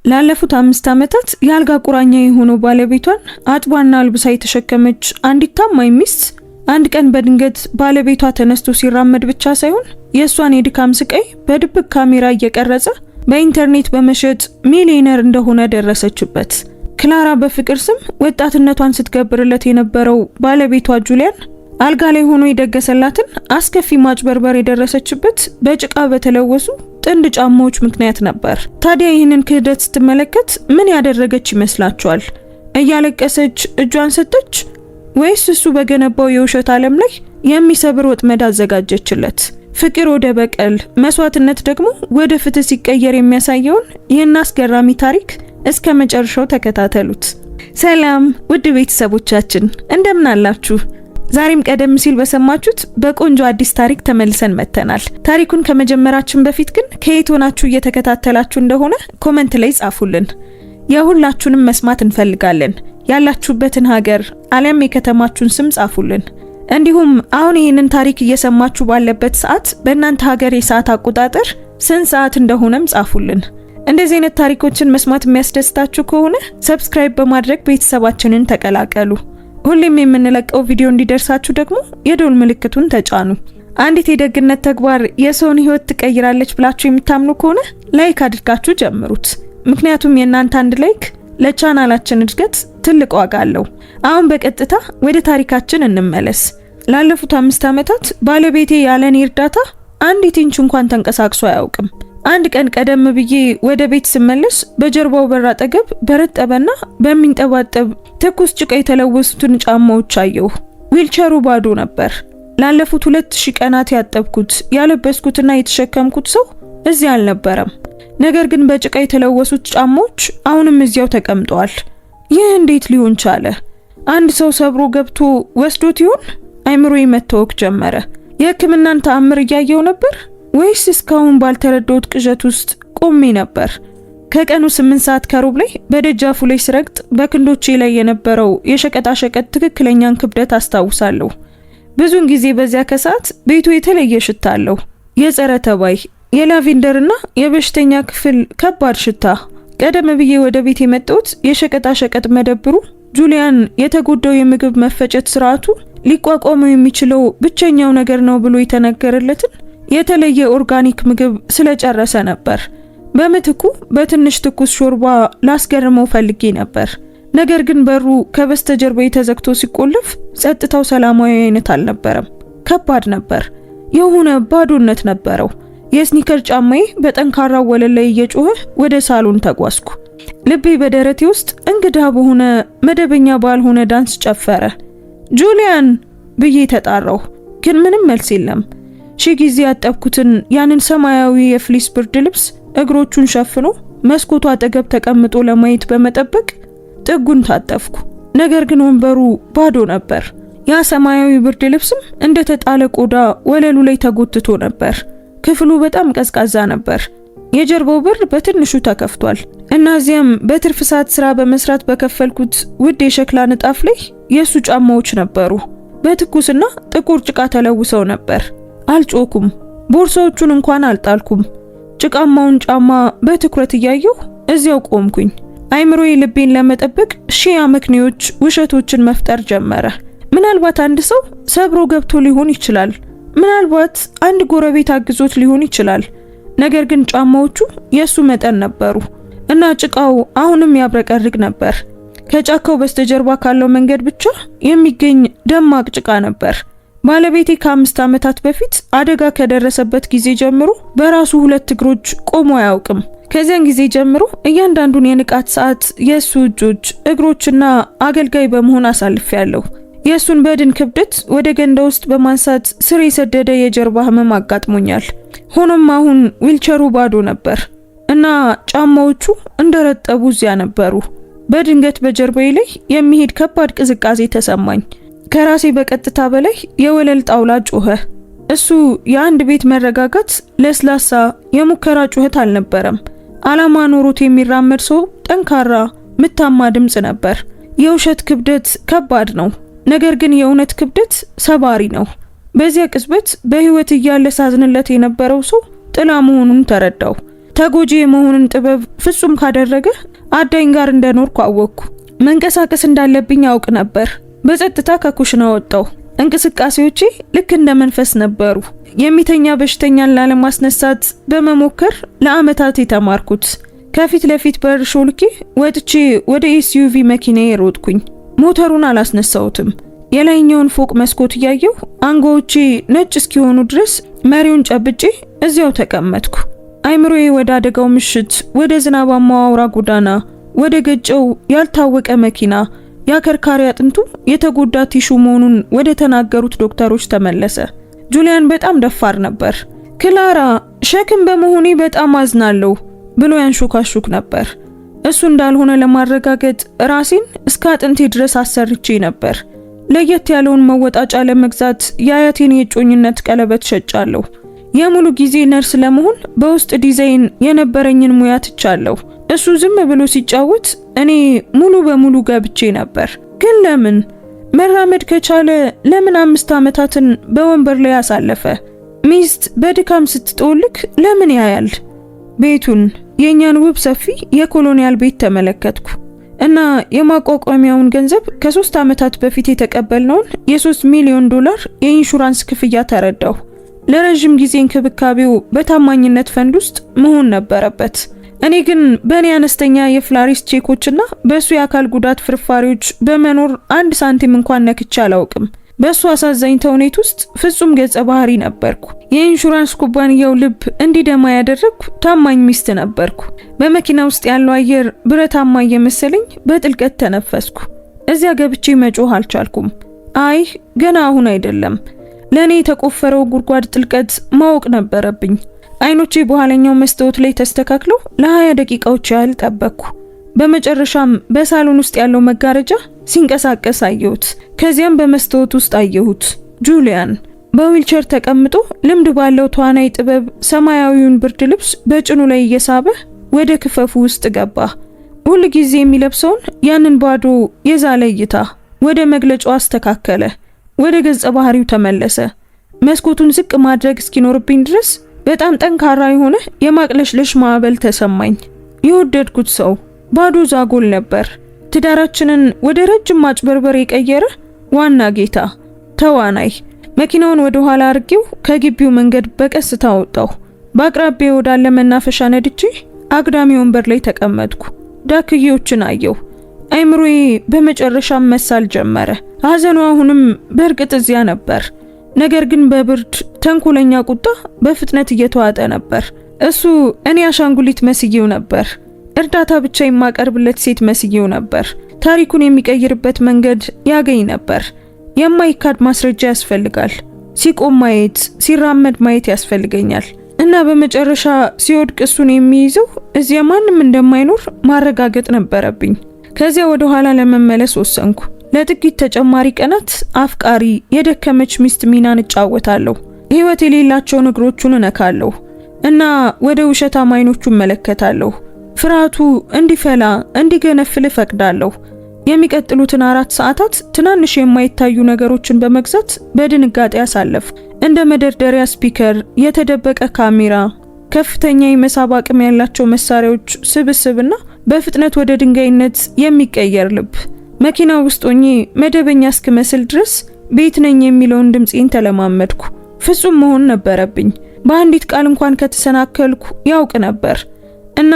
ላለፉት 5 ዓመታት ያልጋ ቁራኛ የሆነው ባለቤቷን አጥባና አልብሳ የተሸከመች አንዲት ታማኝ ሚስት አንድ ቀን በድንገት ባለቤቷ ተነስቶ ሲራመድ ብቻ ሳይሆን የሷን የድካም ስቃይ በድብቅ ካሜራ እየቀረጸ በኢንተርኔት በመሸጥ ሚሊዮነር እንደሆነ ደረሰችበት። ክላራ በፍቅር ስም ወጣትነቷን ስትገብርለት የነበረው ባለቤቷ ጁሊያን አልጋ ላይ ሆኖ የደገሰላትን አስከፊ ማጭበርበር የደረሰችበት በጭቃ በተለወሱ ጥንድ ጫማዎች ምክንያት ነበር። ታዲያ ይህንን ክህደት ስትመለከት ምን ያደረገች ይመስላችኋል? እያለቀሰች እጇን ሰጠች ወይስ እሱ በገነባው የውሸት ዓለም ላይ የሚሰብር ወጥመድ አዘጋጀችለት? ፍቅር ወደ በቀል፣ መስዋዕትነት ደግሞ ወደ ፍትህ ሲቀየር የሚያሳየውን ይህን አስገራሚ ታሪክ እስከ መጨረሻው ተከታተሉት። ሰላም ውድ ቤተሰቦቻችን እንደምን አላችሁ? ዛሬም ቀደም ሲል በሰማችሁት በቆንጆ አዲስ ታሪክ ተመልሰን መጥተናል። ታሪኩን ከመጀመራችን በፊት ግን ከየት ሆናችሁ እየተከታተላችሁ እንደሆነ ኮሜንት ላይ ጻፉልን። የሁላችሁንም መስማት እንፈልጋለን። ያላችሁበትን ሀገር አሊያም የከተማችሁን ስም ጻፉልን። እንዲሁም አሁን ይህንን ታሪክ እየሰማችሁ ባለበት ሰዓት በእናንተ ሀገር የሰዓት አቆጣጠር ስንት ሰዓት እንደሆነም ጻፉልን። እንደዚህ አይነት ታሪኮችን መስማት የሚያስደስታችሁ ከሆነ ሰብስክራይብ በማድረግ ቤተሰባችንን ተቀላቀሉ። ሁሌም የምንለቀው ቪዲዮ እንዲደርሳችሁ ደግሞ የደወል ምልክቱን ተጫኑ። አንዲት የደግነት ተግባር የሰውን ህይወት ትቀይራለች ብላችሁ የምታምኑ ከሆነ ላይክ አድርጋችሁ ጀምሩት። ምክንያቱም የእናንተ አንድ ላይክ ለቻናላችን እድገት ትልቅ ዋጋ አለው። አሁን በቀጥታ ወደ ታሪካችን እንመለስ። ላለፉት 5 ዓመታት ባለቤቴ ያለኔ እርዳታ አንዲት ኢንች እንኳን ተንቀሳቅሶ አያውቅም። አንድ ቀን ቀደም ብዬ ወደ ቤት ስመለስ በጀርባው በር አጠገብ በረጠበና በሚንጠባጠብ ትኩስ ጭቃ የተለወሱትን ጫማዎች አየሁ። ዊልቸሩ ባዶ ነበር። ላለፉት 2000 ቀናት ያጠብኩት ያለበስኩትና የተሸከምኩት ሰው እዚያ አልነበረም። ነገር ግን በጭቃ የተለወሱት ጫማዎች አሁንም እዚያው ተቀምጠዋል። ይህ እንዴት ሊሆን ቻለ? አንድ ሰው ሰብሮ ገብቶ ወስዶት ይሆን? አይምሮዬ መታወክ ጀመረ። የሕክምናን ተአምር እያየው ነበር ወይስ እስካሁን ባልተረዳሁት ቅዠት ውስጥ ቆሜ ነበር? ከቀኑ 8 ሰዓት ከሩብ ላይ በደጃፉ ላይ ስረግጥ በክንዶቼ ላይ የነበረው የሸቀጣሸቀጥ ትክክለኛን ክብደት አስታውሳለሁ። ብዙውን ጊዜ በዚያ ከሰዓት ቤቱ የተለየ ሽታ አለው። የጸረ ተባይ፣ የላቬንደርና የበሽተኛ ክፍል ከባድ ሽታ። ቀደም ብዬ ወደ ቤት የመጣሁት የሸቀጣሸቀጥ መደብሩ ጁሊያን የተጎዳው የምግብ መፈጨት ስርዓቱ ሊቋቋመው የሚችለው ብቸኛው ነገር ነው ብሎ የተነገረለትን የተለየ ኦርጋኒክ ምግብ ስለጨረሰ ነበር። በምትኩ በትንሽ ትኩስ ሾርባ ላስገርመው ፈልጌ ነበር። ነገር ግን በሩ ከበስተጀርባ ተዘግቶ ሲቆለፍ ጸጥታው ሰላማዊ አይነት አልነበረም። ከባድ ነበር። የሆነ ባዶነት ነበረው። የስኒከር ጫማዬ በጠንካራው ወለል ላይ እየጮኸ ወደ ሳሎን ተጓዝኩ። ልቤ በደረቴ ውስጥ እንግዳ በሆነ መደበኛ ባልሆነ ዳንስ ጨፈረ። ጁሊያን ብዬ ተጣራሁ፣ ግን ምንም መልስ የለም። ሺህ ጊዜ ያጠብኩትን ያንን ሰማያዊ የፍሊስ ብርድ ልብስ እግሮቹን ሸፍኖ መስኮቱ አጠገብ ተቀምጦ ለማየት በመጠበቅ ጥጉን ታጠፍኩ። ነገር ግን ወንበሩ ባዶ ነበር። ያ ሰማያዊ ብርድ ልብስም እንደ ተጣለ ቆዳ ወለሉ ላይ ተጎትቶ ነበር። ክፍሉ በጣም ቀዝቃዛ ነበር። የጀርባው በር በትንሹ ተከፍቷል እና እዚያም በትርፍ ሰዓት ስራ በመስራት በከፈልኩት ውድ የሸክላ ንጣፍ ላይ የሱ ጫማዎች ነበሩ። በትኩስና ጥቁር ጭቃ ተለውሰው ነበር። አልጮኩም። ቦርሳዎቹን እንኳን አልጣልኩም። ጭቃማውን ጫማ በትኩረት እያየሁ እዚያው ቆምኩኝ። አይምሮዬ ልቤን ለመጠበቅ ሺህ አመክንዮች ውሸቶችን መፍጠር ጀመረ። ምናልባት አንድ ሰው ሰብሮ ገብቶ ሊሆን ይችላል። ምናልባት አንድ ጎረቤት አግዞት ሊሆን ይችላል። ነገር ግን ጫማዎቹ የሱ መጠን ነበሩ እና ጭቃው አሁንም ያብረቀርቅ ነበር። ከጫካው በስተጀርባ ካለው መንገድ ብቻ የሚገኝ ደማቅ ጭቃ ነበር። ባለቤቴ ከ5 ዓመታት በፊት አደጋ ከደረሰበት ጊዜ ጀምሮ በራሱ 2 እግሮች ቆሞ አያውቅም። ከዚያን ጊዜ ጀምሮ እያንዳንዱን የንቃት ሰዓት የሱ እጆች፣ እግሮችና አገልጋይ በመሆን አሳልፌያለሁ። የሱን በድን ክብደት ወደ ገንዳ ውስጥ በማንሳት ስር የሰደደ የጀርባ ህመም አጋጥሞኛል። ሆኖም አሁን ዊልቸሩ ባዶ ነበር እና ጫማዎቹ እንደረጠቡ እዚያ ነበሩ። በድንገት በጀርባዬ ላይ የሚሄድ ከባድ ቅዝቃዜ ተሰማኝ። ከራሴ በቀጥታ በላይ የወለል ጣውላ ጮኸ። እሱ የአንድ ቤት መረጋጋት ለስላሳ የሙከራ ጩኸት አልነበረም። ዓላማ ኖሮት የሚራመድ ሰው ጠንካራ ምታማ ድምጽ ነበር። የውሸት ክብደት ከባድ ነው፣ ነገር ግን የእውነት ክብደት ሰባሪ ነው። በዚያ ቅጽበት በህይወት እያለ ሳዝንለት የነበረው ሰው ጥላ መሆኑን ተረዳው። ተጎጂ የመሆንን ጥበብ ፍጹም ካደረገ አዳኝ ጋር እንደኖርኩ አወቅኩ። መንቀሳቀስ እንዳለብኝ አውቅ ነበር። በጸጥታ ከኩሽና ወጣው። እንቅስቃሴዎቼ ልክ እንደ መንፈስ ነበሩ። የሚተኛ በሽተኛን ላለማስነሳት በመሞከር ለአመታት የተማርኩት። ከፊት ለፊት በር ሾልኬ ወጥቼ ወደ ኤስዩቪ መኪናዬ ሮጥኩኝ። ሞተሩን አላስነሳውትም። የላይኛውን ፎቅ መስኮት እያየሁ አንጎዎቼ ነጭ እስኪሆኑ ድረስ መሪውን ጨብጬ እዚያው ተቀመጥኩ። አይምሮዬ ወደ አደጋው ምሽት፣ ወደ ዝናባማው አውራ ጎዳና፣ ወደ ገጨው ያልታወቀ መኪና፣ ያከርካሪ አጥንቱ የተጎዳ ቲሹ መሆኑን ወደ ተናገሩት ዶክተሮች ተመለሰ። ጁሊያን በጣም ደፋር ነበር። ክላራ ሸክም በመሆኔ በጣም አዝናለሁ ብሎ ያንሾካሹክ ነበር። እሱ እንዳልሆነ ለማረጋገጥ ራሴን እስከ አጥንቴ ድረስ አሰርቼ ነበር። ለየት ያለውን መወጣጫ ለመግዛት የአያቴን የጮኝነት ቀለበት ሸጫለሁ። የሙሉ ጊዜ ነርስ ለመሆን በውስጥ ዲዛይን የነበረኝን ሙያ ትቻለሁ። እሱ ዝም ብሎ ሲጫወት እኔ ሙሉ በሙሉ ገብቼ ነበር። ግን ለምን መራመድ ከቻለ ለምን 5 ዓመታትን በወንበር ላይ አሳለፈ? ሚስት በድካም ስትጠውልክ ለምን ያያል? ቤቱን፣ የኛን ውብ ሰፊ የኮሎኒያል ቤት ተመለከትኩ እና የማቋቋሚያውን ገንዘብ ከ3 ዓመታት በፊት የተቀበልነውን የ$3 ሚሊዮን የኢንሹራንስ ክፍያ ተረዳሁ። ለረጅም ጊዜ እንክብካቤው በታማኝነት ፈንድ ውስጥ መሆን ነበረበት። እኔ ግን በእኔ አነስተኛ የፍላሪስ ቼኮችና በእሱ የአካል ጉዳት ፍርፋሪዎች በመኖር 1 ሳንቲም እንኳን ነክቼ አላውቅም። በእሱ አሳዛኝ ተውኔት ውስጥ ፍጹም ገጸ ባህሪ ነበርኩ። የኢንሹራንስ ኩባንያው ልብ እንዲደማ ያደረግኩ ታማኝ ሚስት ነበርኩ። በመኪና ውስጥ ያለው አየር ብረታማ እየመሰለኝ በጥልቀት ተነፈስኩ። እዚያ ገብቼ መጮህ አልቻልኩም። አይ ገና አሁን አይደለም። ለእኔ የተቆፈረው ጉድጓድ ጥልቀት ማወቅ ነበረብኝ። አይኖቼ በኋለኛው መስታወት ላይ ተስተካክለው ለ20 ደቂቃዎች ያህል ጠበቅኩ። በመጨረሻም በሳሎን ውስጥ ያለው መጋረጃ ሲንቀሳቀስ አየሁት። ከዚያም በመስታወት ውስጥ አየሁት ጁሊያን በዊልቸር ተቀምጦ ልምድ ባለው ተዋናይ ጥበብ ሰማያዊውን ብርድ ልብስ በጭኑ ላይ እየሳበ ወደ ክፈፉ ውስጥ ገባ። ሁል ጊዜ የሚለብሰውን ያንን ባዶ የዛለ እይታ ወደ መግለጫው አስተካከለ። ወደ ገጸ ባህሪው ተመለሰ። መስኮቱን ዝቅ ማድረግ እስኪኖርብኝ ድረስ በጣም ጠንካራ የሆነ የማቅለሽለሽ ማዕበል ተሰማኝ። የወደድኩት ሰው ባዶ ዛጎል ነበር። ትዳራችንን ወደ ረጅም ማጭበርበር የቀየረ ዋና ጌታ ተዋናይ። መኪናውን ወደ ኋላ አርጌው ከግቢው መንገድ በቀስታ ወጣሁ። በአቅራቢያው ወዳለ መናፈሻ ነድቼ አግዳሚ ወንበር ላይ ተቀመጥኩ። ዳክዬዎችን አየሁ። አይምሮዬ በመጨረሻም መሳል ጀመረ። ሐዘኑ አሁንም በእርግጥ እዚያ ነበር። ነገር ግን በብርድ ተንኮለኛ ቁጣ በፍጥነት እየተዋጠ ነበር። እሱ እኔ አሻንጉሊት መስዬው ነበር። እርዳታ ብቻ የማቀርብለት ሴት መስዬው ነበር። ታሪኩን የሚቀይርበት መንገድ ያገኝ ነበር። የማይካድ ማስረጃ ያስፈልጋል። ሲቆም ማየት፣ ሲራመድ ማየት ያስፈልገኛል እና በመጨረሻ ሲወድቅ እሱን የሚይዘው እዚያ ማንም እንደማይኖር ማረጋገጥ ነበረብኝ። ከዚያ ወደ ኋላ ለመመለስ ወሰንኩ። ለጥቂት ተጨማሪ ቀናት አፍቃሪ የደከመች ሚስት ሚናን እጫወታለሁ። ህይወት የሌላቸውን እግሮቹን እነካለሁ እና ወደ ውሸታም አይኖቹ እመለከታለሁ። ፍርሃቱ እንዲፈላ እንዲገነፍል እፈቅዳለሁ። የሚቀጥሉትን 4 ሰዓታት ትናንሽ የማይታዩ ነገሮችን በመግዛት በድንጋጤ አሳለፍ። እንደ መደርደሪያ ስፒከር፣ የተደበቀ ካሜራ፣ ከፍተኛ የመሳብ አቅም ያላቸው መሳሪያዎች ስብስብና በፍጥነት ወደ ድንጋይነት የሚቀየር ልብ። መኪናው ውስጥ ሆኜ መደበኛ እስክመስል ድረስ ቤት ነኝ የሚለውን ድምጼን ተለማመድኩ። ፍጹም መሆን ነበረብኝ። በአንዲት ቃል እንኳን ከተሰናከልኩ ያውቅ ነበር እና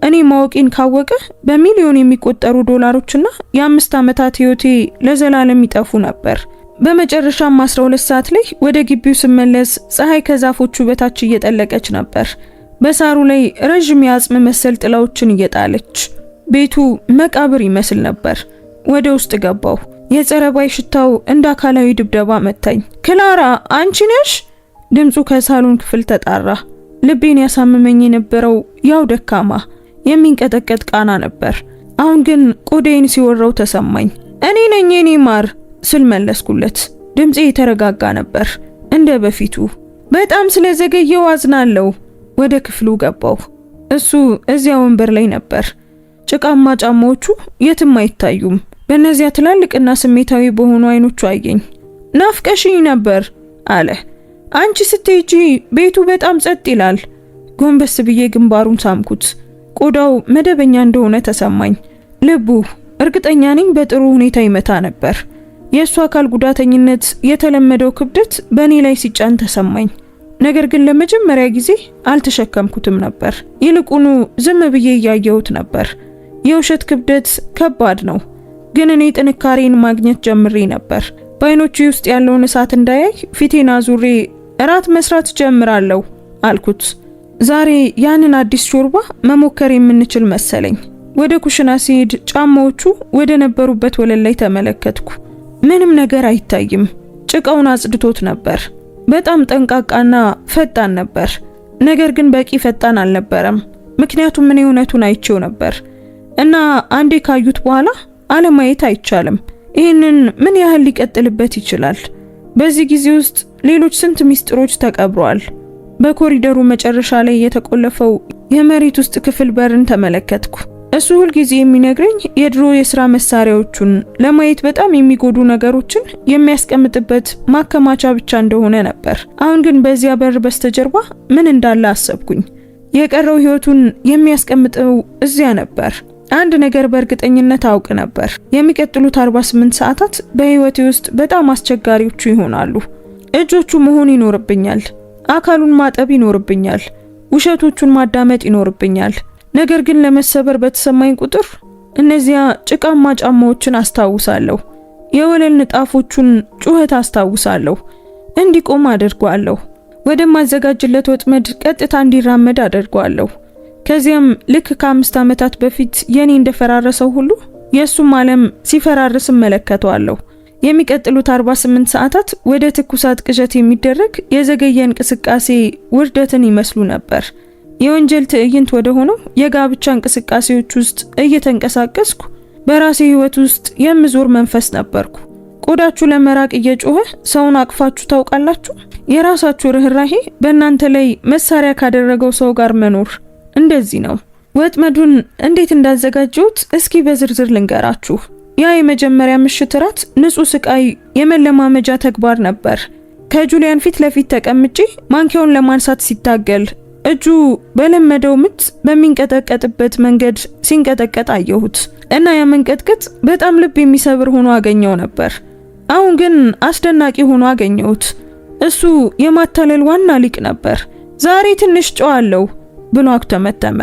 እኔ ማወቄን ካወቀ በሚሊዮን የሚቆጠሩ ዶላሮችና የ5 ዓመታት ህይወቴ ለዘላለም ይጠፉ ነበር። በመጨረሻም 12 ሰዓት ላይ ወደ ግቢው ስመለስ ፀሐይ ከዛፎቹ በታች እየጠለቀች ነበር። በሳሩ ላይ ረጅም የአጽም መሰል ጥላዎችን እየጣለች ቤቱ መቃብር ይመስል ነበር። ወደ ውስጥ ገባሁ። የጸረባይ ሽታው እንደ አካላዊ ድብደባ መታኝ። ክላራ አንቺ ነሽ? ድምፁ ከሳሎን ክፍል ተጣራ። ልቤን ያሳመመኝ የነበረው ያው ደካማ የሚንቀጠቀጥ ቃና ነበር። አሁን ግን ቆዳዬን ሲወራው ተሰማኝ። እኔ ነኝ የኔ ማር ስል መለስኩለት። ድምጼ የተረጋጋ ነበር እንደ በፊቱ። በጣም ስለዘገየው አዝናለሁ። ወደ ክፍሉ ገባሁ። እሱ እዚያ ወንበር ላይ ነበር። ጭቃማ ጫማዎቹ የትም አይታዩም። በእነዚያ ትላልቅና ስሜታዊ በሆኑ አይኖቹ አየኝ። ናፍቀሽኝ ነበር አለ። አንቺ ስትሄጂ ቤቱ በጣም ጸጥ ይላል። ጎንበስ ብዬ ግንባሩን ሳምኩት። ቆዳው መደበኛ እንደሆነ ተሰማኝ። ልቡ እርግጠኛ ነኝ በጥሩ ሁኔታ ይመታ ነበር። የእሱ አካል ጉዳተኝነት የተለመደው ክብደት በእኔ ላይ ሲጫን ተሰማኝ። ነገር ግን ለመጀመሪያ ጊዜ አልተሸከምኩትም ነበር። ይልቁኑ ዝም ብዬ እያየሁት ነበር። የውሸት ክብደት ከባድ ነው፣ ግን እኔ ጥንካሬን ማግኘት ጀምሬ ነበር። በአይኖቹ ውስጥ ያለውን እሳት እንዳያይ ፊቴን አዙሬ እራት መስራት ጀምራለሁ አልኩት። ዛሬ ያንን አዲስ ሾርባ መሞከር የምንችል መሰለኝ። ወደ ኩሽና ሲሄድ ጫማዎቹ ወደ ነበሩበት ወለል ላይ ተመለከትኩ። ምንም ነገር አይታይም። ጭቃውን አጽድቶት ነበር። በጣም ጠንቃቃና ፈጣን ነበር። ነገር ግን በቂ ፈጣን አልነበረም። ምክንያቱም እኔ እውነቱን አይቼው ነበር እና አንዴ ካዩት በኋላ አለማየት አይቻልም። ይህንን ምን ያህል ሊቀጥልበት ይችላል? በዚህ ጊዜ ውስጥ ሌሎች ስንት ሚስጥሮች ተቀብረዋል። በኮሪደሩ መጨረሻ ላይ የተቆለፈው የመሬት ውስጥ ክፍል በርን ተመለከትኩ። እሱ ሁል ጊዜ የሚነግረኝ የድሮ የሥራ መሳሪያዎቹን ለማየት በጣም የሚጎዱ ነገሮችን የሚያስቀምጥበት ማከማቻ ብቻ እንደሆነ ነበር። አሁን ግን በዚያ በር በስተጀርባ ምን እንዳለ አሰብኩኝ። የቀረው ሕይወቱን የሚያስቀምጠው እዚያ ነበር። አንድ ነገር በእርግጠኝነት አውቅ ነበር። የሚቀጥሉት 48 ሰዓታት በሕይወቴ ውስጥ በጣም አስቸጋሪዎቹ ይሆናሉ። እጆቹ መሆን ይኖርብኛል። አካሉን ማጠብ ይኖርብኛል። ውሸቶቹን ማዳመጥ ይኖርብኛል። ነገር ግን ለመሰበር በተሰማኝ ቁጥር እነዚያ ጭቃማ ጫማዎችን አስታውሳለሁ። የወለል ንጣፎቹን ጩኸት አስታውሳለሁ። እንዲቆም አደርገዋለሁ። ወደማዘጋጅለት ወጥመድ ቀጥታ እንዲራመድ አደርገዋለሁ። ከዚያም ልክ ከ5 ዓመታት በፊት የኔ እንደፈራረሰው ሁሉ የሱም ዓለም ሲፈራርስ እመለከተዋለሁ። የሚቀጥሉት 48 ሰዓታት ወደ ትኩሳት ቅዠት የሚደረግ የዘገየ እንቅስቃሴ ውርደትን ይመስሉ ነበር። የወንጀል ትዕይንት ወደ ሆነው የጋብቻ እንቅስቃሴዎች ውስጥ እየተንቀሳቀስኩ በራሴ ህይወት ውስጥ የምዞር መንፈስ ነበርኩ። ቆዳችሁ ለመራቅ እየጮኸ ሰውን አቅፋችሁ ታውቃላችሁ? የራሳችሁ ርህራሄ በእናንተ ላይ መሳሪያ ካደረገው ሰው ጋር መኖር እንደዚህ ነው። ወጥመዱን እንዴት እንዳዘጋጀሁት እስኪ በዝርዝር ልንገራችሁ። ያ የመጀመሪያ ምሽት ራት ንጹህ ስቃይ የመለማመጃ ተግባር ነበር። ከጁሊያን ፊት ለፊት ተቀምጬ ማንኪያውን ለማንሳት ሲታገል እጁ በለመደው ምት በሚንቀጠቀጥበት መንገድ ሲንቀጠቀጥ አየሁት እና ያ መንቀጥቀጥ በጣም ልብ የሚሰብር ሆኖ አገኘው ነበር። አሁን ግን አስደናቂ ሆኖ አገኘሁት። እሱ የማታለል ዋና ሊቅ ነበር። ዛሬ ትንሽ ጨዋለሁ ብሎ አክተመተመ።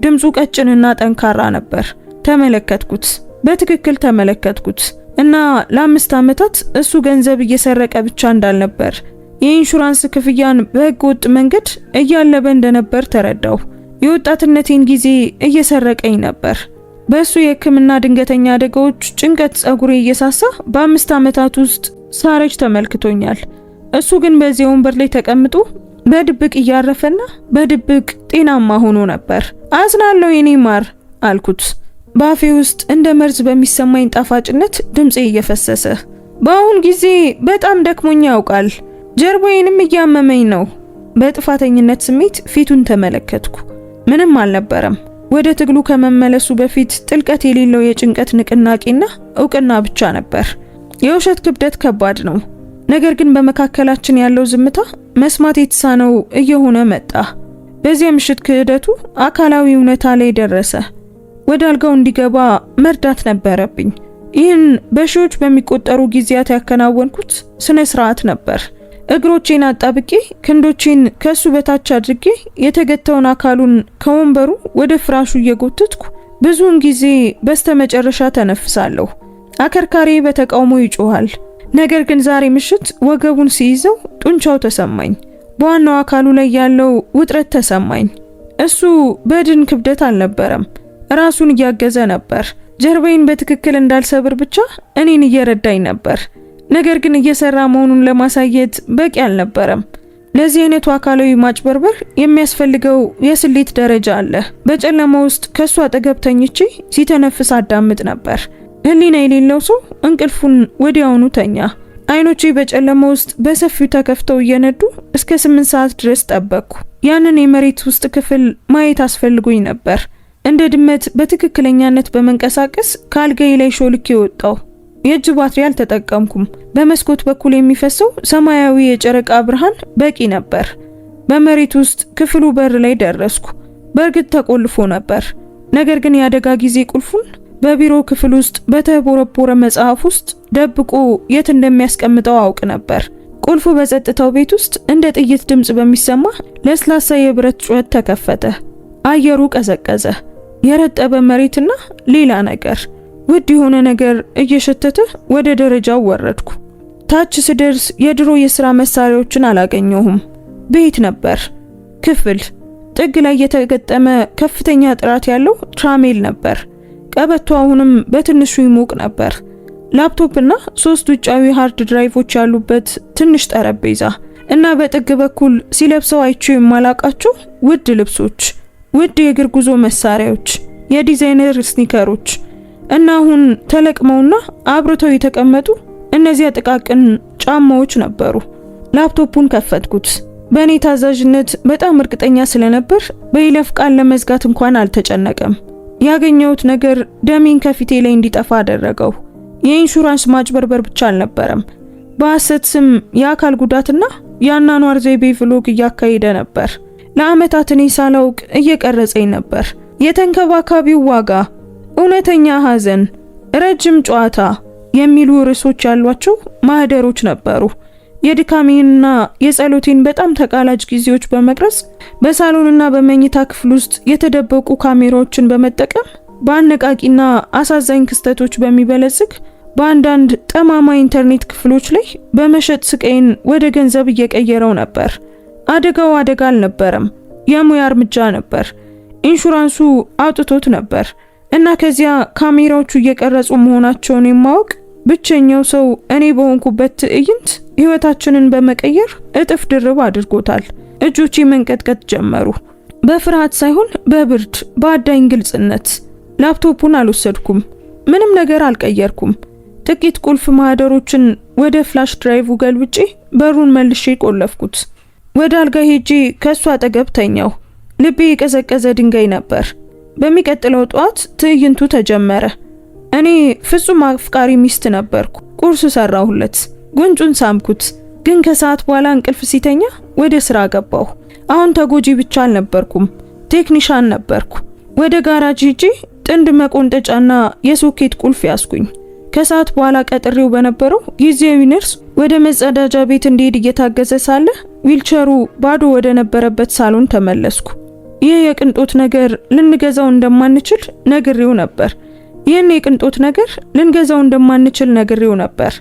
ድምፁ ቀጭንና ጠንካራ ነበር። ተመለከትኩት፣ በትክክል ተመለከትኩት እና ለ5 ዓመታት እሱ ገንዘብ እየሰረቀ ብቻ እንዳልነበር የኢንሹራንስ ክፍያን በሕገ ወጥ መንገድ እያለበ እንደነበር ተረዳው። የወጣትነቴን ጊዜ እየሰረቀኝ ነበር። በእሱ የሕክምና ድንገተኛ አደጋዎች ጭንቀት ጸጉሬ እየሳሳ በ5 ዓመታት ውስጥ ሳረጅ ተመልክቶኛል። እሱ ግን በዚህ ወንበር ላይ ተቀምጦ በድብቅ እያረፈና በድብቅ ጤናማ ሆኖ ነበር። አዝናለሁ የኔ ማር አልኩት፣ በአፌ ውስጥ እንደ መርዝ በሚሰማኝ ጣፋጭነት ድምጼ እየፈሰሰ። በአሁን ጊዜ በጣም ደክሞኛ ያውቃል፣ ጀርባዬንም እያመመኝ ነው። በጥፋተኝነት ስሜት ፊቱን ተመለከትኩ። ምንም አልነበረም። ወደ ትግሉ ከመመለሱ በፊት ጥልቀት የሌለው የጭንቀት ንቅናቄና እውቅና ብቻ ነበር። የውሸት ክብደት ከባድ ነው። ነገር ግን በመካከላችን ያለው ዝምታ መስማት የተሳነው እየሆነ መጣ። በዚያ ምሽት ክህደቱ አካላዊ እውነታ ላይ ደረሰ። ወደ አልጋው እንዲገባ መርዳት ነበረብኝ። ይህን በሺዎች በሚቆጠሩ ጊዜያት ያከናወንኩት ስነ ስርዓት ነበር። እግሮቼን አጣብቄ ክንዶቼን ከሱ በታች አድርጌ የተገተውን አካሉን ከወንበሩ ወደ ፍራሹ እየጎተትኩ ብዙውን ጊዜ በስተመጨረሻ ተነፍሳለሁ። አከርካሪ በተቃውሞ ይጮሃል። ነገር ግን ዛሬ ምሽት ወገቡን ሲይዘው ጡንቻው ተሰማኝ። በዋናው አካሉ ላይ ያለው ውጥረት ተሰማኝ። እሱ በድን ክብደት አልነበረም፣ ራሱን እያገዘ ነበር። ጀርባዬን በትክክል እንዳልሰብር ብቻ እኔን እየረዳኝ ነበር። ነገር ግን እየሰራ መሆኑን ለማሳየት በቂ አልነበረም። ለዚህ አይነቱ አካላዊ ማጭበርበር የሚያስፈልገው የስሌት ደረጃ አለ። በጨለማ ውስጥ ከሱ አጠገብ ተኝቼ ሲተነፍስ አዳምጥ ነበር። ህሊና የሌለው ሰው እንቅልፉን ወዲያውኑ ተኛ። አይኖቼ በጨለማ ውስጥ በሰፊው ተከፍተው እየነዱ እስከ 8 ሰዓት ድረስ ጠበቅኩ። ያንን የመሬት ውስጥ ክፍል ማየት አስፈልጎኝ ነበር። እንደ ድመት በትክክለኛነት በመንቀሳቀስ ከአልጋዬ ላይ ሾልኬ ወጣው። የእጅ ባትሪ አልተጠቀምኩም። በመስኮት በኩል የሚፈሰው ሰማያዊ የጨረቃ ብርሃን በቂ ነበር። በመሬት ውስጥ ክፍሉ በር ላይ ደረስኩ። በእርግጥ ተቆልፎ ነበር። ነገር ግን የአደጋ ጊዜ ቁልፉን በቢሮ ክፍል ውስጥ በተቦረቦረ መጽሐፍ ውስጥ ደብቆ የት እንደሚያስቀምጠው አውቅ ነበር። ቁልፉ በጸጥታው ቤት ውስጥ እንደ ጥይት ድምጽ በሚሰማ ለስላሳ የብረት ጩኸት ተከፈተ። አየሩ ቀዘቀዘ። የረጠበ መሬትና ሌላ ነገር፣ ውድ የሆነ ነገር እየሸተተ ወደ ደረጃው ወረድኩ። ታች ስደርስ የድሮ የሥራ መሳሪያዎችን አላገኘሁም። ቤት ነበር። ክፍል ጥግ ላይ የተገጠመ ከፍተኛ ጥራት ያለው ትራሜል ነበር። ቀበቶ አሁንም በትንሹ ይሞቅ ነበር። ላፕቶፕና 3 ውጫዊ ሃርድ ድራይቮች ያሉበት ትንሽ ጠረጴዛ እና በጥግ በኩል ሲለብሰው አይቼው የማላቃቸው ውድ ልብሶች፣ ውድ የእግር ጉዞ መሳሪያዎች፣ የዲዛይነር ስኒከሮች እና አሁን ተለቅመውና አብርተው የተቀመጡ እነዚያ ጥቃቅን ጫማዎች ነበሩ። ላፕቶፑን ከፈትኩት። በእኔ ታዛዥነት በጣም እርግጠኛ ስለነበር በይለፍ ቃል ለመዝጋት እንኳን አልተጨነቀም። ያገኘሁት ነገር ደሜን ከፊቴ ላይ እንዲጠፋ አደረገው። የኢንሹራንስ ማጭበርበር ብቻ አልነበረም። በሐሰት ስም የአካል ጉዳትና የአኗኗር ዘይቤ ቭሎግ እያካሄደ ነበር። ለዓመታት እኔ ሳላውቅ እየቀረጸኝ ነበር። የተንከባካቢው ዋጋ፣ እውነተኛ ሐዘን፣ ረጅም ጨዋታ የሚሉ ርዕሶች ያሏቸው ማህደሮች ነበሩ። የድካሜንና የጸሎቴን በጣም ተቃላጭ ጊዜዎች በመቅረጽ በሳሎንና በመኝታ ክፍል ውስጥ የተደበቁ ካሜራዎችን በመጠቀም በአነቃቂና አሳዛኝ ክስተቶች በሚበለጽግ በአንዳንድ ጠማማ ኢንተርኔት ክፍሎች ላይ በመሸጥ ስቃይን ወደ ገንዘብ እየቀየረው ነበር። አደጋው አደጋ አልነበረም፣ የሙያ እርምጃ ነበር። ኢንሹራንሱ አውጥቶት ነበር እና ከዚያ ካሜራዎቹ እየቀረጹ መሆናቸውን የማወቅ ብቸኛው ሰው እኔ በሆንኩበት ትዕይንት ህይወታችንን በመቀየር እጥፍ ድርብ አድርጎታል። እጆቼ መንቀጥቀጥ ጀመሩ። በፍርሃት ሳይሆን በብርድ፣ በአዳኝ ግልጽነት። ላፕቶፑን አልወሰድኩም። ምንም ነገር አልቀየርኩም። ጥቂት ቁልፍ ማህደሮችን ወደ ፍላሽ ድራይቭ ገልብጬ በሩን መልሼ ቆለፍኩት። ወደ አልጋ ሄጄ ከሱ አጠገብ ተኛው። ልቤ የቀዘቀዘ ድንጋይ ነበር። በሚቀጥለው ጧት ትዕይንቱ ተጀመረ። እኔ ፍጹም አፍቃሪ ሚስት ነበርኩ። ቁርስ ሰራሁለት፣ ጉንጩን ሳምኩት። ግን ከሰዓት በኋላ እንቅልፍ ሲተኛ ወደ ስራ ገባሁ። አሁን ተጎጂ ብቻ አልነበርኩም፣ ቴክኒሻን ነበርኩ። ወደ ጋራጅ ሄጄ ጥንድ መቆንጠጫና የሶኬት ቁልፍ ያስኩኝ። ከሰዓት በኋላ ቀጥሬው በነበረው ጊዜያዊ ነርስ ወደ መጸዳጃ ቤት እንዲሄድ እየታገዘ ሳለ ዊልቸሩ ባዶ ወደ ነበረበት ሳሎን ተመለስኩ። ይህ የቅንጦት ነገር ልንገዛው እንደማንችል ነግሬው ነበር። ይህን የቅንጦት ነገር ልንገዛው እንደማንችል ነግሬው ነበር።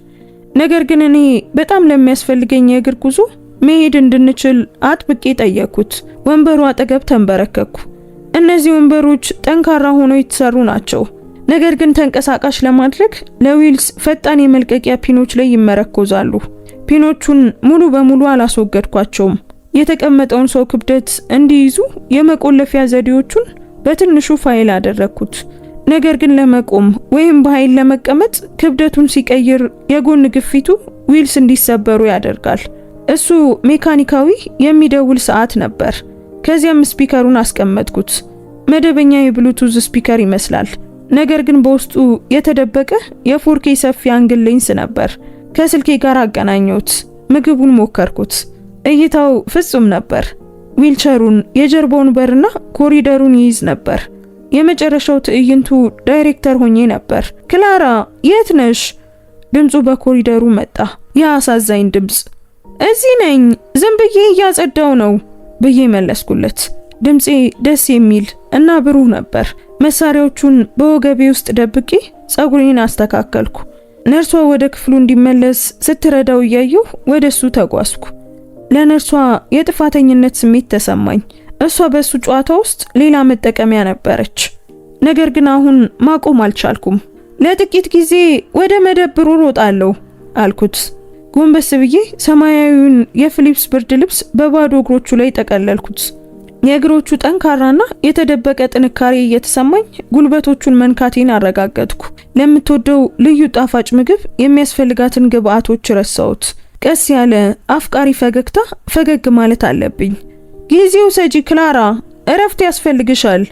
ነገር ግን እኔ በጣም ለሚያስፈልገኝ የእግር ጉዞ መሄድ እንድንችል አጥብቄ ጠየቅኩት። ወንበሩ አጠገብ ተንበረከኩ። እነዚህ ወንበሮች ጠንካራ ሆነው የተሰሩ ናቸው። ነገር ግን ተንቀሳቃሽ ለማድረግ ለዊልስ ፈጣን የመልቀቂያ ፒኖች ላይ ይመረኮዛሉ። ፒኖቹን ሙሉ በሙሉ አላስወገድኳቸውም። የተቀመጠውን ሰው ክብደት እንዲይዙ የመቆለፊያ ዘዴዎቹን በትንሹ ፋይል አደረኩት። ነገር ግን ለመቆም ወይም በኃይል ለመቀመጥ ክብደቱን ሲቀይር የጎን ግፊቱ ዊልስ እንዲሰበሩ ያደርጋል። እሱ ሜካኒካዊ የሚደውል ሰዓት ነበር። ከዚያም ስፒከሩን አስቀመጥኩት። መደበኛ የብሉቱዝ ስፒከር ይመስላል። ነገር ግን በውስጡ የተደበቀ የ4K ሰፊ አንግል ሌንስ ነበር። ከስልኬ ጋር አገናኘሁት። ምግቡን ሞከርኩት። እይታው ፍጹም ነበር። ዊልቸሩን፣ የጀርባውን በርና ኮሪደሩን ይይዝ ነበር። የመጨረሻው ትዕይንቱ ዳይሬክተር ሆኜ ነበር። ክላራ የት ነሽ? ድምፁ በኮሪደሩ መጣ። ያ አሳዛኝ ድምፅ። እዚህ ነኝ፣ ዝም ብዬ እያጸዳው ነው ብዬ መለስኩለት። ድምፄ ደስ የሚል እና ብሩህ ነበር። መሳሪያዎቹን በወገቤ ውስጥ ደብቄ ጸጉሬን አስተካከልኩ። ነርሷ ወደ ክፍሉ እንዲመለስ ስትረዳው እያየሁ ወደሱ ተጓዝኩ። ለነርሷ የጥፋተኝነት ስሜት ተሰማኝ። እሷ በሱ ጨዋታ ውስጥ ሌላ መጠቀሚያ ነበረች። ነገር ግን አሁን ማቆም አልቻልኩም። ለጥቂት ጊዜ ወደ መደብሩ ሮጣለሁ አልኩት። ጎንበስ ብዬ ሰማያዊውን የፊሊፕስ ብርድ ልብስ በባዶ እግሮቹ ላይ ጠቀለልኩት። የእግሮቹ ጠንካራና የተደበቀ ጥንካሬ እየተሰማኝ ጉልበቶቹን መንካቴን አረጋገጥኩ። ለምትወደው ልዩ ጣፋጭ ምግብ የሚያስፈልጋትን ግብአቶች ረሳሁት። ቀስ ያለ አፍቃሪ ፈገግታ ፈገግ ማለት አለብኝ። ጊዜው ሰጂ ክላራ፣ እረፍት ያስፈልግሻል።